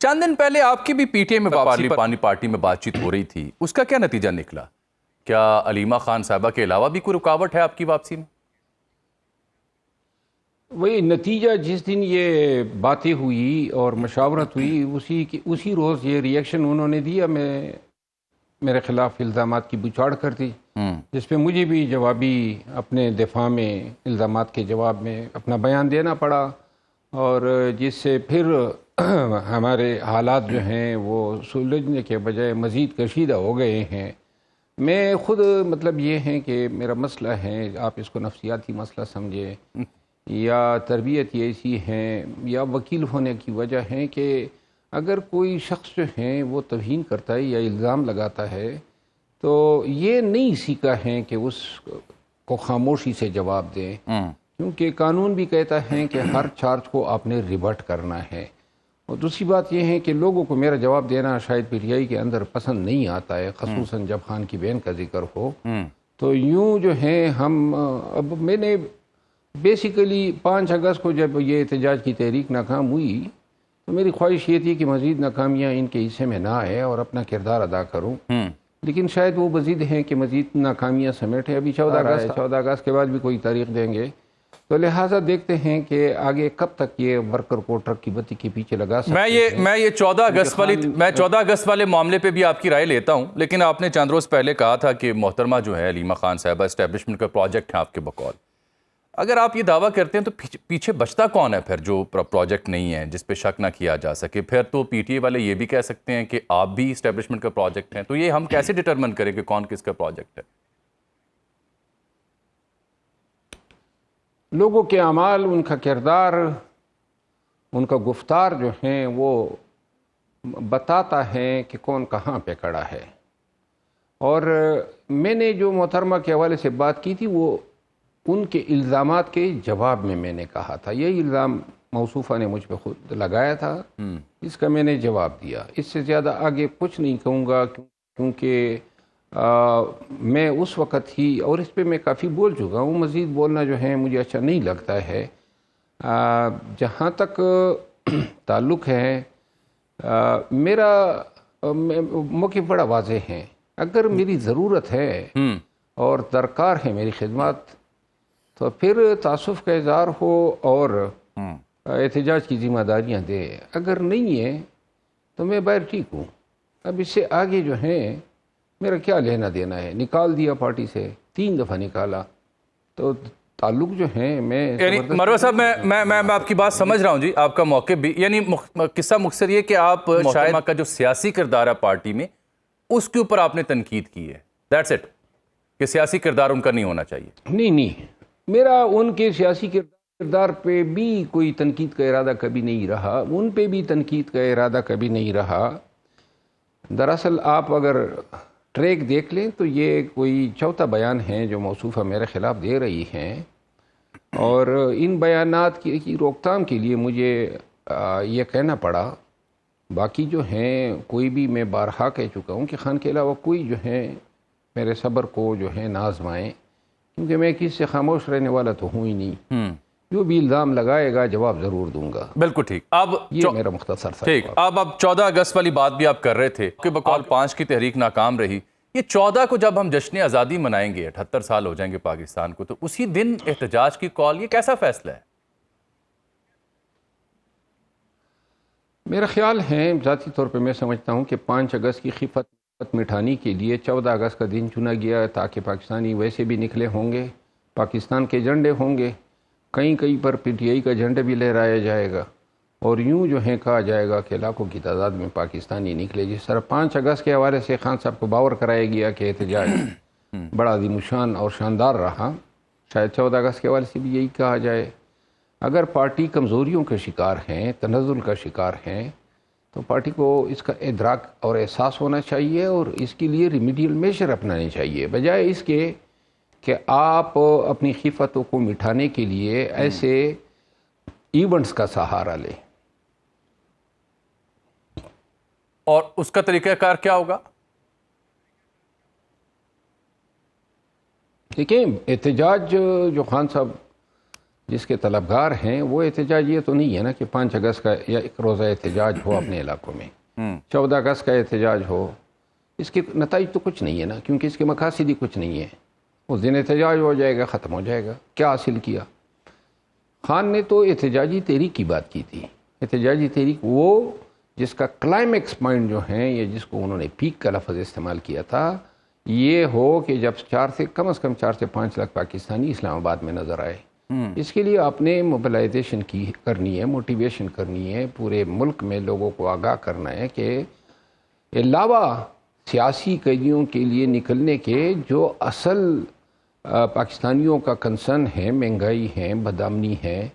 چند دن پہلے آپ کی بھی پی ٹی اے میں پانی پارٹی میں بات چیت ہو رہی تھی، اس کا کیا نتیجہ نکلا؟ کیا علیمہ خان صاحبہ کے علاوہ بھی کوئی رکاوٹ ہے آپ کی واپسی میں؟ وہی نتیجہ جس دن یہ باتیں ہوئی اور مشاورت ہوئی اسی روز یہ ریئیکشن انہوں نے دیا، میرے خلاف الزامات کی بچھاڑ کر دی، جس پہ مجھے بھی جوابی اپنے دفاع میں الزامات کے جواب میں اپنا بیان دینا پڑا، اور جس سے پھر ہمارے حالات جو ہیں وہ سلجھنے کے بجائے مزید کشیدہ ہو گئے ہیں۔ میں خود مطلب یہ ہے کہ میرا مسئلہ ہے، آپ اس کو نفسیاتی مسئلہ سمجھے یا تربیت ایسی ہے یا وکیل ہونے کی وجہ ہے کہ اگر کوئی شخص جو ہے وہ توہین کرتا ہے یا الزام لگاتا ہے تو یہ نہیں سیکھا ہے کہ اس کو خاموشی سے جواب دیں، کیونکہ قانون بھی کہتا ہے کہ ہر چارج کو آپ نے ریورٹ کرنا ہے۔ اور دوسری بات یہ ہے کہ لوگوں کو میرا جواب دینا شاید پی ٹی آئی کے اندر پسند نہیں آتا ہے، خصوصاً جب خان کی بہن کا ذکر ہو، تو یوں جو ہے ہم اب میں نے بیسیکلی 5 اگست کو جب یہ احتجاج کی تحریک ناکام ہوئی تو میری خواہش یہ تھی کہ مزید ناکامیاں ان کے حصے میں نہ آئے اور اپنا کردار ادا کروں، لیکن شاید وہ مزید ہیں کہ مزید ناکامیاں سمیٹے۔ ابھی 14 اگست کے بعد بھی کوئی تاریخ دیں گے، تو لہٰذا دیکھتے ہیں کہ آگے کب تک یہ ورکر کو ٹرک کی بتی کے پیچھے لگا سکتے ہیں۔ میں یہ 14 اگست والے معاملے پہ بھی آپ کی رائے لیتا ہوں، لیکن آپ نے چند روز پہلے کہا تھا کہ محترمہ جو ہے علیمہ خان صاحبہ اسٹیبلشمنٹ کا پروجیکٹ ہے آپ کے بقول۔ اگر آپ یہ دعویٰ کرتے ہیں تو پیچھے بچتا کون ہے پھر جو پروجیکٹ نہیں ہے جس پہ شک نہ کیا جا سکے؟ پھر تو پی ٹی اے والے یہ بھی کہہ سکتے ہیں کہ آپ بھی اسٹیبلشمنٹ کا پروجیکٹ ہیں، تو یہ ہم کیسے ڈٹرمن کریں کہ کون کس کا پروجیکٹ ہے؟ لوگوں کے اعمال، ان کا کردار، ان کا گفتار جو ہیں وہ بتاتا ہے کہ کون کہاں پہ کھڑا ہے۔ اور میں نے جو محترمہ کے حوالے سے بات کی تھی وہ ان کے الزامات کے جواب میں نے کہا تھا، یہی الزام موصوفہ نے مجھ پہ خود لگایا تھا، اس کا میں نے جواب دیا۔ اس سے زیادہ آگے کچھ نہیں کہوں گا، کیونکہ میں اس وقت ہی، اور اس پہ میں کافی بول چکا ہوں، مزید بولنا جو ہے مجھے اچھا نہیں لگتا ہے۔ جہاں تک تعلق ہے میرا موقف بڑا واضح ہے، اگر میری ضرورت ہے اور درکار ہے میری خدمات تو پھر تعصب کا اظہار ہو اور احتجاج کی ذمہ داریاں دے، اگر نہیں ہے تو میں باہر ٹھیک ہوں۔ اب اس سے آگے جو ہے میرا کیا لینا دینا ہے؟ نکال دیا پارٹی سے، 3 دفعہ نکالا، تو تعلق جو ہے یعنی مروہ صاحب میں آپ کی بات سمجھ رہا ہوں جی، آپ کا موقف بھی، یعنی قصہ مختصر یہ کہ آپ محترمہ کا جو سیاسی کردار ہے پارٹی میں اس کے اوپر آپ نے تنقید کی ہے، دیٹس اٹ، کہ سیاسی کردار ان کا نہیں ہونا چاہیے۔ نہیں، میرا ان کے سیاسی کردار پہ بھی کوئی تنقید کا ارادہ کبھی نہیں رہا، ان پہ بھی تنقید کا ارادہ کبھی نہیں رہا۔ دراصل آپ اگر ٹریک دیکھ لیں تو یہ کوئی چوتھا بیان ہے جو موصوفہ میرے خلاف دے رہی ہیں، اور ان بیانات کی روک تھام کے لیے مجھے یہ کہنا پڑا۔ باقی جو ہیں کوئی بھی، میں بارہا کہہ چکا ہوں کہ خان کے علاوہ کوئی جو ہے میرے صبر کو جو ہے نہ آزمائیں، کیونکہ میں کسی سے خاموش رہنے والا تو ہوں ہی نہیں، جو بھی الزام لگائے گا جواب ضرور دوں گا۔ بالکل ٹھیک، اب یہ میرا مختصر سا ٹھیک، اب 14 اگست والی بات بھی آپ کر رہے تھے کہ بقول 5 کی تحریک ناکام رہی، یہ 14 کو جب ہم جشن آزادی منائیں گے، 78 سال ہو جائیں گے پاکستان کو، تو اسی دن احتجاج کی کال، یہ کیسا فیصلہ ہے؟ میرا خیال ہے، ذاتی طور پہ میں سمجھتا ہوں کہ 5 اگست کی خفت مٹھانے کے لیے 14 اگست کا دن چنا گیا، تاکہ پاکستانی ویسے بھی نکلے ہوں گے، پاکستان کے جھنڈے ہوں گے، کہیں پر پی ٹی آئی کا جھنڈا بھی لہرایا جائے گا، اور یوں جو ہے کہا جائے گا کہ لاکھوں کی تعداد میں پاکستانی نکلے۔ جس طرح 5 اگست کے حوالے سے خان صاحب کو باور کرایا گیا کہ احتجاج بڑا عظیم الشان اور شاندار رہا، شاید 14 اگست کے حوالے سے بھی یہی کہا جائے۔ اگر پارٹی کمزوریوں کا شکار ہیں، تنزل کا شکار ہیں، تو پارٹی کو اس کا ادراک اور احساس ہونا چاہیے اور اس کے لیے ریمیڈیل میجر اپنانے چاہیے، بجائے اس کے کہ آپ اپنی خفتوں کو مٹھانے کے لیے ایسے ایونٹس کا سہارا لیں۔ اور اس کا طریقہ کار کیا ہوگا؟ دیکھیں، احتجاج جو خان صاحب جس کے طلبگار ہیں وہ احتجاج یہ تو نہیں ہے نا کہ 5 اگست کا یا ایک روزہ احتجاج ہو اپنے علاقوں میں، 14 اگست کا احتجاج ہو، اس کے نتائج تو کچھ نہیں ہے نا، کیونکہ اس کے مقاصد ہی کچھ نہیں ہے۔ اس دن احتجاج ہو جائے گا، ختم ہو جائے گا، کیا حاصل کیا؟ خان نے تو احتجاجی تحریک کی بات کی تھی، احتجاجی تحریک وہ جس کا کلائمیکس پوائنٹ جو ہیں یا جس کو انہوں نے پیک کا لفظ استعمال کیا تھا، یہ ہو کہ جب کم از کم 4 سے 5 لاکھ پاکستانی اسلام آباد میں نظر آئے۔ اس کے لیے آپ نے موبلائزیشن کرنی ہے، موٹیویشن کرنی ہے، پورے ملک میں لوگوں کو آگاہ کرنا ہے کہ علاوہ سیاسی قیدیوں کے لیے نکلنے کے جو اصل پاکستانیوں کا کنسرن ہے، مہنگائی ہے، بدامنی ہے،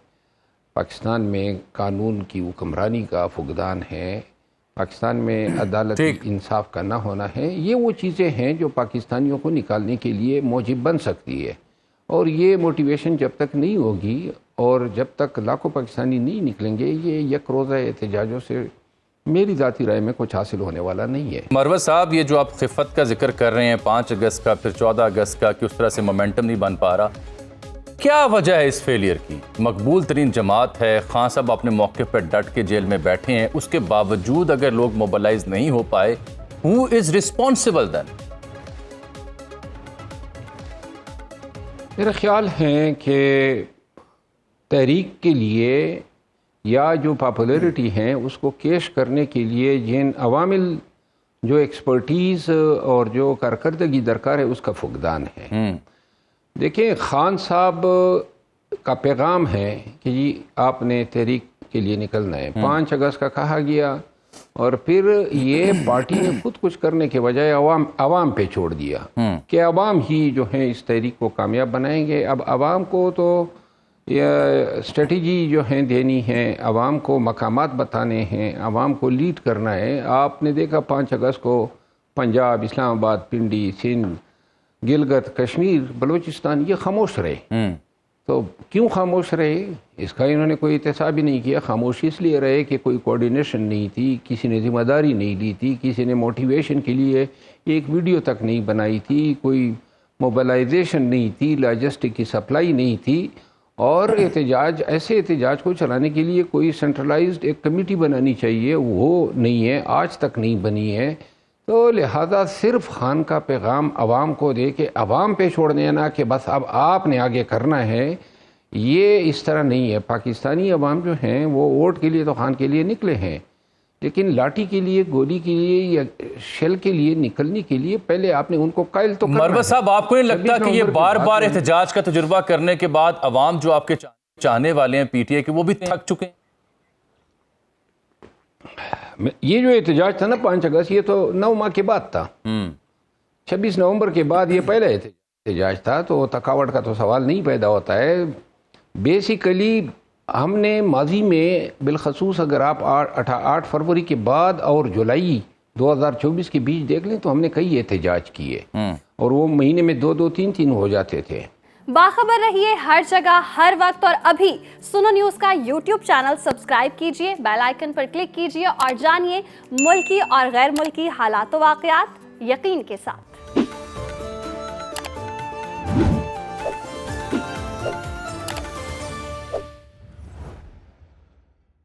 پاکستان میں قانون کی حکمرانی کا فقدان ہے، پاکستان میں عدالت انصاف کا نہ ہونا ہے، یہ وہ چیزیں ہیں جو پاکستانیوں کو نکالنے کے لیے موجب بن سکتی ہے۔ اور یہ موٹیویشن جب تک نہیں ہوگی اور جب تک لاکھوں پاکستانی نہیں نکلیں گے، یہ یک روزہ احتجاجوں سے میری ذاتی رائے میں کچھ حاصل ہونے والا نہیں ہے۔ مروت صاحب، یہ جو آپ خفت کا ذکر کر رہے ہیں 5 اگست کا، پھر 14 اگست کا، کہ اس طرح سے مومنٹم نہیں بن پا رہا، کیا وجہ ہے اس فیلئر کی؟ مقبول ترین جماعت ہے، خان صاحب اپنے موقع پر ڈٹ کے جیل میں بیٹھے ہیں، اس کے باوجود اگر لوگ موبلائز نہیں ہو پائے، who is responsible then؟ میرا خیال ہے کہ تحریک کے لیے یا جو پاپولیرٹی ہیں اس کو کیش کرنے کے لیے جن عوامل جو ایکسپرٹیز اور جو کارکردگی درکار ہے اس کا فقدان ہے۔ دیکھیں، خان صاحب کا پیغام ہے کہ جی آپ نے تحریک کے لیے نکلنا ہے، 5 اگست کا کہا گیا، اور پھر یہ پارٹی نے خود کچھ کرنے کے بجائے عوام پہ چھوڑ دیا کہ عوام ہی جو ہیں اس تحریک کو کامیاب بنائیں گے۔ اب عوام کو تو اسٹریٹجی جو ہیں دینی ہے، عوام کو مقامات بتانے ہیں، عوام کو لیڈ کرنا ہے۔ آپ نے دیکھا 5 اگست کو پنجاب، اسلام آباد، پنڈی، سندھ، گلگت، کشمیر، بلوچستان یہ خاموش رہے۔ تو کیوں خاموش رہے؟ اس کا انہوں نے کوئی احتساب ہی نہیں کیا۔ خاموشی اس لیے رہے کہ کوئی کوارڈینیشن نہیں تھی، کسی نے ذمہ داری نہیں لی تھی، کسی نے موٹیویشن کے لیے ایک ویڈیو تک نہیں بنائی تھی، کوئی موبلائزیشن نہیں تھی، لاجسٹک کی سپلائی نہیں تھی، اور ایسے احتجاج کو چلانے کے لیے کوئی سینٹرلائزڈ ایک کمیٹی بنانی چاہیے، وہ نہیں ہے، آج تک نہیں بنی ہے۔ تو لہذا صرف خان کا پیغام عوام کو دے کے عوام پہ چھوڑ دینا کہ بس اب آپ نے آگے کرنا ہے، یہ اس طرح نہیں ہے۔ پاکستانی عوام جو ہیں وہ ووٹ کے لیے تو خان کے لیے نکلے ہیں، لیکن لاٹھی کے لیے، گولی کے لیے یا شیل کے لیے نکلنے کے لیے پہلے آپ نے ان کو قائل تو کرنا ہے۔ مروت صاحب، آپ کو نہیں لگتا کہ یہ بار بار احتجاج کا تجربہ کرنے کے بعد عوام جو آپ کے چاہنے والے ہیں پی ٹی اے کے، وہ بھی تھک چکے ہیں؟ یہ جو احتجاج تھا نا 5 اگست، یہ تو 9 ماہ کے بعد تھا۔ 26 نومبر کے بعد یہ پہلا احتجاج تھا، تو تھکاوٹ کا تو سوال نہیں پیدا ہوتا ہے۔ بیسیکلی ہم نے ماضی میں بالخصوص اگر آپ 8 فروری کے بعد اور جولائی 2024 کے بیچ دیکھ لیں تو ہم نے کئی احتجاج کیے، اور وہ مہینے میں 2 3 ہو جاتے تھے۔ باخبر رہیے ہر جگہ ہر وقت، اور ابھی سنو نیوز کا یوٹیوب چینل سبسکرائب کیجئے، بیل آئیکن پر کلک کیجئے اور جانیے ملکی اور غیر ملکی حالات و واقعات یقین کے ساتھ۔